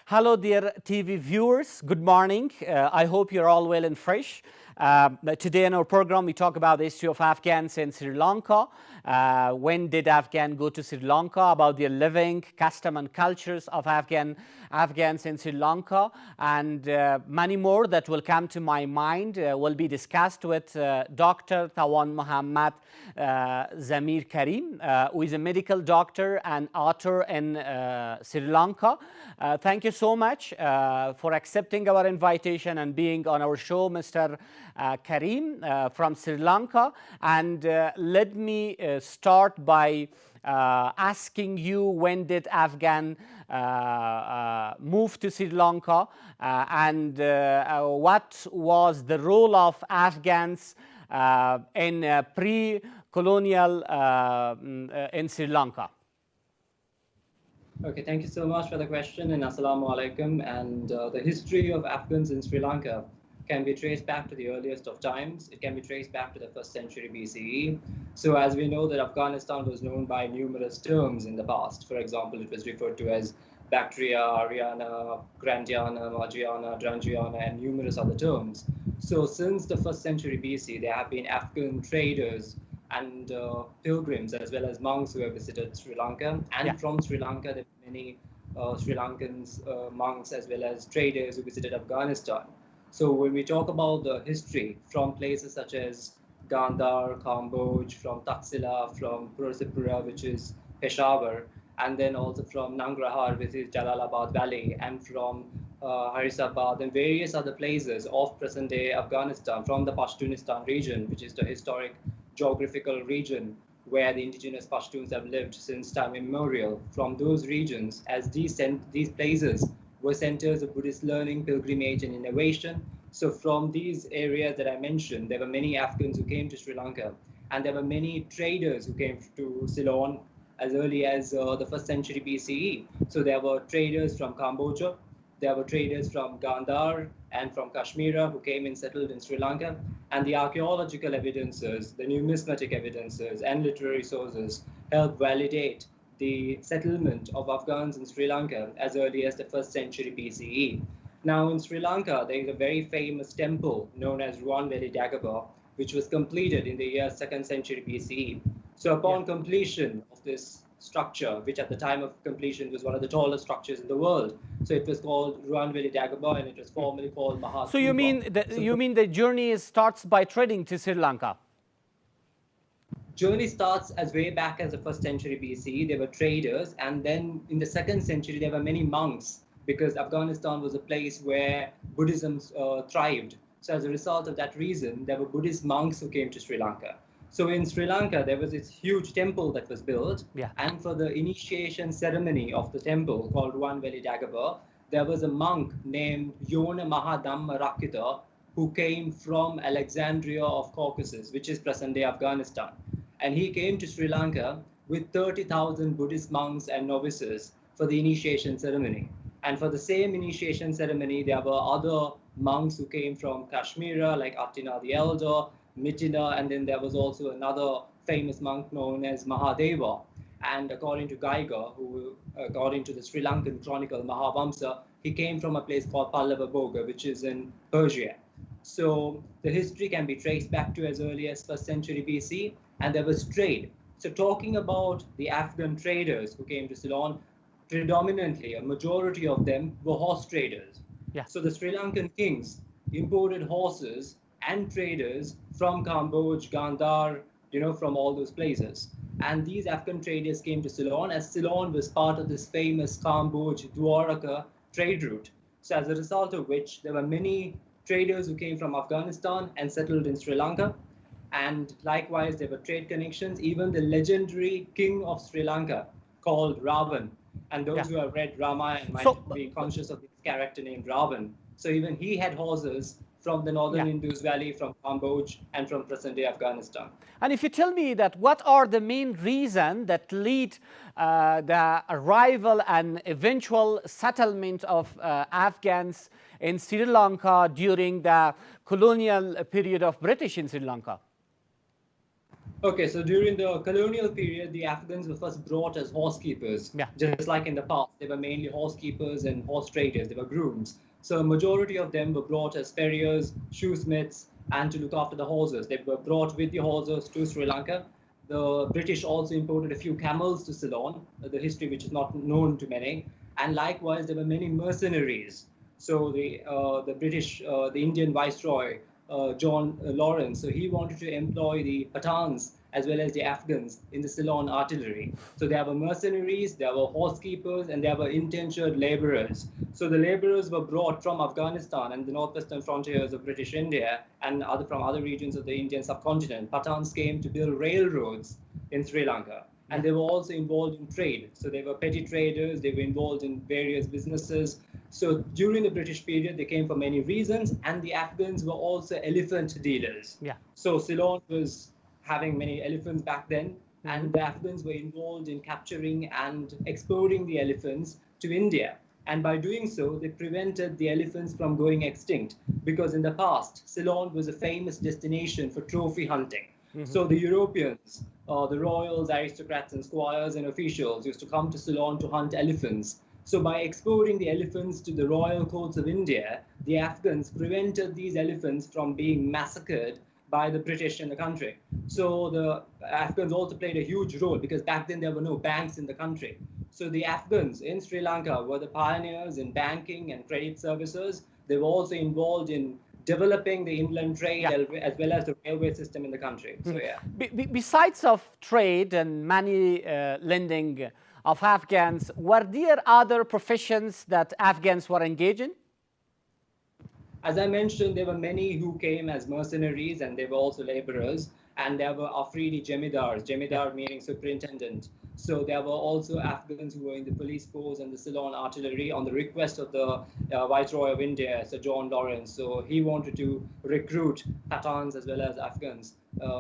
Hello, dear TV viewers. Good morning. I hope you're all well and fresh. Today in our program, we talk about the history of Afghans in Sri Lanka. When did Afghan go to Sri Lanka? About their living, custom and cultures of Afghans in Sri Lanka, and many more that will come to my mind will be discussed with Dr. Tuan Mohmmad Zameer Karim, who is a medical doctor and author in Sri Lanka. Thank you so much for accepting our invitation and being on our show, Mr. Karim from Sri Lanka. And let me start by asking you, when did Afghan move to Sri Lanka, and what was the role of Afghans in pre-colonial in Sri Lanka? Okay, thank you so much for the question, and assalamu alaikum. And the history of Afghans in Sri Lanka can be traced back to the earliest of times. It can be traced back to the 1st century BCE. So as we know that Afghanistan was known by numerous terms in the past. For example, it was referred to as Bactria, Ariana, Grandiana, Magiana, Drangiana, and numerous other terms. So since the 1st century BC, there have been Afghan traders and pilgrims, as well as monks who have visited Sri Lanka. And from Sri Lanka, there were many Sri Lankans, monks, as well as traders who visited Afghanistan. So when we talk about the history from places such as Gandhar, Kamboj, from Taxila, from Pursipura, which is Peshawar, and then also from Nangarhar, which is Jalalabad Valley, and from Harisabad and various other places of present-day Afghanistan, from the Pashtunistan region, which is the historic geographical region where the indigenous Pashtuns have lived since time immemorial. From those regions, as these places were centers of Buddhist learning, pilgrimage, and innovation. So from these areas that I mentioned, there were many Afghans who came to Sri Lanka, and there were many traders who came to Ceylon as early as the 1st century BCE. So there were traders from Cambodia, there were traders from Gandhar and from Kashmir who came and settled in Sri Lanka. And the archaeological evidences, the numismatic evidences, and literary sources help validate the settlement of Afghans in Sri Lanka as early as the 1st century BCE. Now in Sri Lanka, there is a very famous temple known as Ruanveli Dagobah, which was completed in the year 2nd century BCE. So upon completion of this structure, which at the time of completion was one of the tallest structures in the world, so it was called Ruanveli Dagobah, and it was formerly called Mahastupa. So you mean the journey starts by trading to Sri Lanka? Journey starts as way back as the 1st century BCE. There were traders, and then in the 2nd century there were many monks, because Afghanistan was a place where Buddhism thrived. So as a result of that reason, there were Buddhist monks who came to Sri Lanka. So in Sri Lanka, there was this huge temple that was built, and for the initiation ceremony of the temple called Ruanveli Dagobah, there was a monk named Yona Mahadhamma Rakita who came from Alexandria of Caucasus, which is present-day Afghanistan. And he came to Sri Lanka with 30,000 Buddhist monks and novices for the initiation ceremony. And for the same initiation ceremony, there were other monks who came from Kashmir, like Attina the Elder, Mitina, and then there was also another famous monk known as Mahadeva. And according to Geiger, who according to the Sri Lankan chronicle Mahavamsa, he came from a place called Pallava Boga, which is in Persia. So the history can be traced back to as early as 1st century BC, and there was trade. So talking about the Afghan traders who came to Ceylon, predominantly a majority of them were horse traders. So the Sri Lankan kings imported horses and traders from Kamboj, Gandhar, from all those places. And these Afghan traders came to Ceylon, as Ceylon was part of this famous Kamboj Dwaraka trade route. So as a result of which, there were many traders who came from Afghanistan and settled in Sri Lanka. And likewise, there were trade connections. Even the legendary king of Sri Lanka, called Ravan, and those who have read Ramayana might be conscious of this character named Ravan. So even he had horses from the northern Indus Valley, from Kamboj, and from present-day Afghanistan. And if you tell me that, what are the main reasons that lead the arrival and eventual settlement of Afghans in Sri Lanka during the colonial period of British in Sri Lanka? Okay, so during the colonial period, the Afghans were first brought as horsekeepers. Yeah. Just like in the past, they were mainly horsekeepers and horse traders. They were grooms. So a majority of them were brought as farriers, shoesmiths, and to look after the horses. They were brought with the horses to Sri Lanka. The British also imported a few camels to Ceylon, the history which is not known to many. And likewise, there were many mercenaries. So the British, the Indian Viceroy, John Lawrence, so he wanted to employ the Pathans as well as the Afghans in the Ceylon artillery. So there were mercenaries, there were horsekeepers, and there were indentured laborers. So the laborers were brought from Afghanistan and the northwestern frontiers of British India and from other regions of the Indian subcontinent. Pathans came to build railroads in Sri Lanka. And they were also involved in trade. So they were petty traders, they were involved in various businesses. So during the British period, they came for many reasons, and the Afghans were also elephant dealers. Yeah. So Ceylon was having many elephants back then, and the Afghans were involved in capturing and exporting the elephants to India. And by doing so, they prevented the elephants from going extinct, because in the past, Ceylon was a famous destination for trophy hunting. So the Europeans, the royals, aristocrats, and squires and officials used to come to Ceylon to hunt elephants. So by exporting the elephants to the royal courts of India, the Afghans prevented these elephants from being massacred by the British in the country. So the Afghans also played a huge role, because back then there were no banks in the country. So the Afghans in Sri Lanka were the pioneers in banking and credit services. They were also involved in developing the inland trade as well as the railway system in the country. So yeah. Besides of trade and money lending of Afghans, were there other professions that Afghans were engaged in? As I mentioned, there were many who came as mercenaries, and they were also laborers. And there were Afridi Jemidars, Jemidar meaning superintendent. So there were also Afghans who were in the police force and the Ceylon artillery on the request of the Viceroy of India, Sir John Lawrence. So he wanted to recruit Pathans as well as Afghans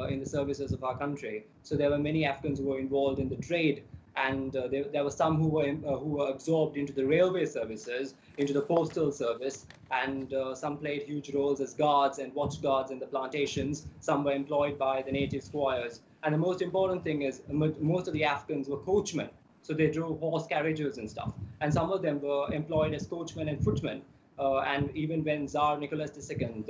in the services of our country. So there were many Afghans who were involved in the trade, and there were some who were absorbed into the railway services, into the postal service, and some played huge roles as guards and watch guards in the plantations. Some were employed by the native squires. And the most important thing is most of the Afghans were coachmen. So they drove horse carriages and stuff. And some of them were employed as coachmen and footmen. And even when Tsar Nicholas II,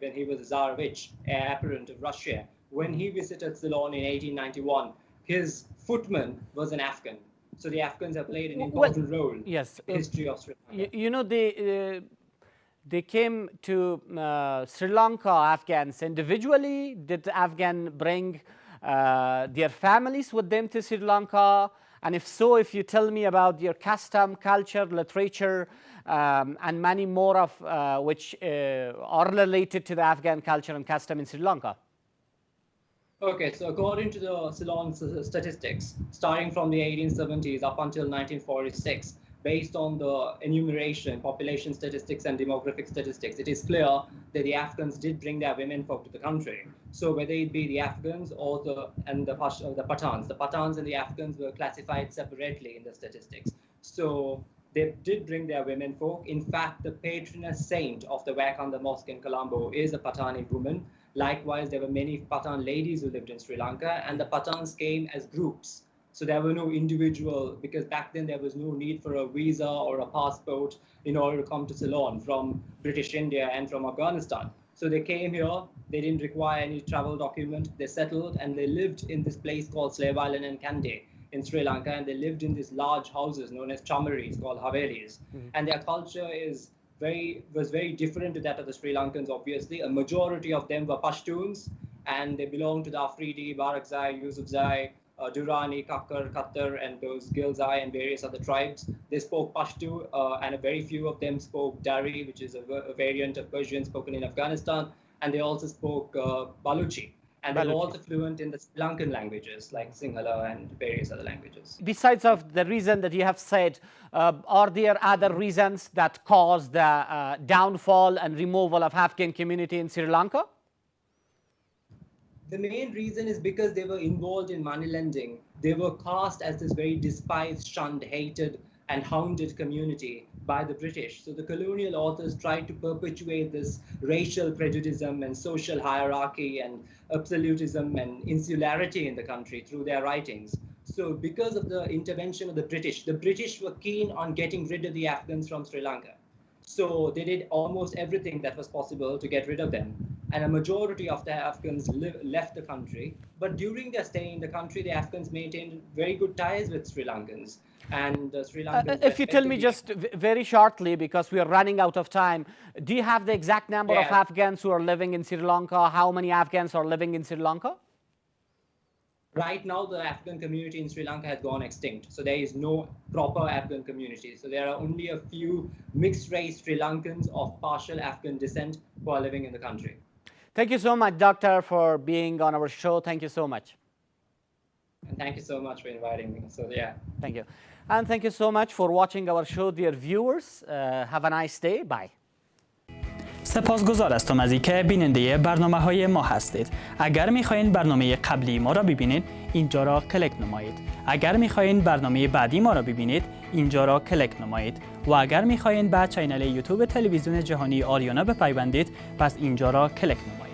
when he was the Tsarevich, heir apparent of Russia, when he visited Ceylon in 1891, his footman was an Afghan. So the Afghans have played an important role in the history of Sri Lanka. You know, they came to Sri Lanka, Afghans, individually. Did the Afghan bring their families with them to Sri Lanka? And if so, if you tell me about their custom, culture, literature, and many more of which are related to the Afghan culture and custom in Sri Lanka. Okay, so according to the Ceylon statistics, starting from the 1870s up until 1946, based on the enumeration, population statistics and demographic statistics, it is clear that the Afghans did bring their women folk to the country. So whether it be the Afghans or the Pathans, the Pathans and the Afghans were classified separately in the statistics. So they did bring their women folk. In fact, the patroness saint of the Vaikanda Mosque in Colombo is a Pathani woman. Likewise, there were many Pathan ladies who lived in Sri Lanka, and the Pathans came as groups. So there were no individual, because back then there was no need for a visa or a passport in order to come to Ceylon from British India and from Afghanistan. So they came here, they didn't require any travel document, they settled, and they lived in this place called Slave Island and Kande in Sri Lanka, and they lived in these large houses known as chamaris, called havelis. And their culture was very different to that of the Sri Lankans, obviously. A majority of them were Pashtuns, and they belonged to the Afridi, Barakzai, Yusufzai, Durrani, Kakkar, Khattar, and those Gilzai and various other tribes. They spoke Pashto, and a very few of them spoke Dari, which is a variant of Persian spoken in Afghanistan, and they also spoke Baluchi. And they were also fluent in the Sri Lankan languages, like Sinhala and various other languages. Besides of the reason that you have said, are there other reasons that caused the downfall and removal of Afghan community in Sri Lanka? The main reason is because they were involved in money lending. They were cast as this very despised, shunned, hated and hounded community by the British. So the colonial authors tried to perpetuate this racial prejudice and social hierarchy and absolutism and insularity in the country through their writings. So because of the intervention of the British were keen on getting rid of the Afghans from Sri Lanka. So they did almost everything that was possible to get rid of them. And a majority of the Afghans left the country. But during their stay in the country, the Afghans maintained very good ties with Sri Lankans. And Sri Lankans if you tell me just very shortly, because we are running out of time, do you have the exact number of Afghans who are living in Sri Lanka? How many Afghans are living in Sri Lanka? Right now, the Afghan community in Sri Lanka has gone extinct. So there is no proper Afghan community. So there are only a few mixed race Sri Lankans of partial Afghan descent who are living in the country. Thank you so much, Doctor, for being on our show. Thank you so much. And thank you so much for inviting me. So yeah. Thank you. And thank you so much for watching our show, dear viewers. Have a nice day. Bye. سپاسگزار هستم از اینکه بیننده برنامه‌های ما هستید. اگر می‌خواین برنامه قبلی ما را ببینید، اینجا را کلیک نمایید. اگر می‌خواین برنامه بعدی ما را ببینید، اینجا را کلیک نمایید. و اگر می‌خواین به چینل یوتیوب تلویزیون جهانی آریانا بپیوندید، پس اینجا را کلیک نمایید.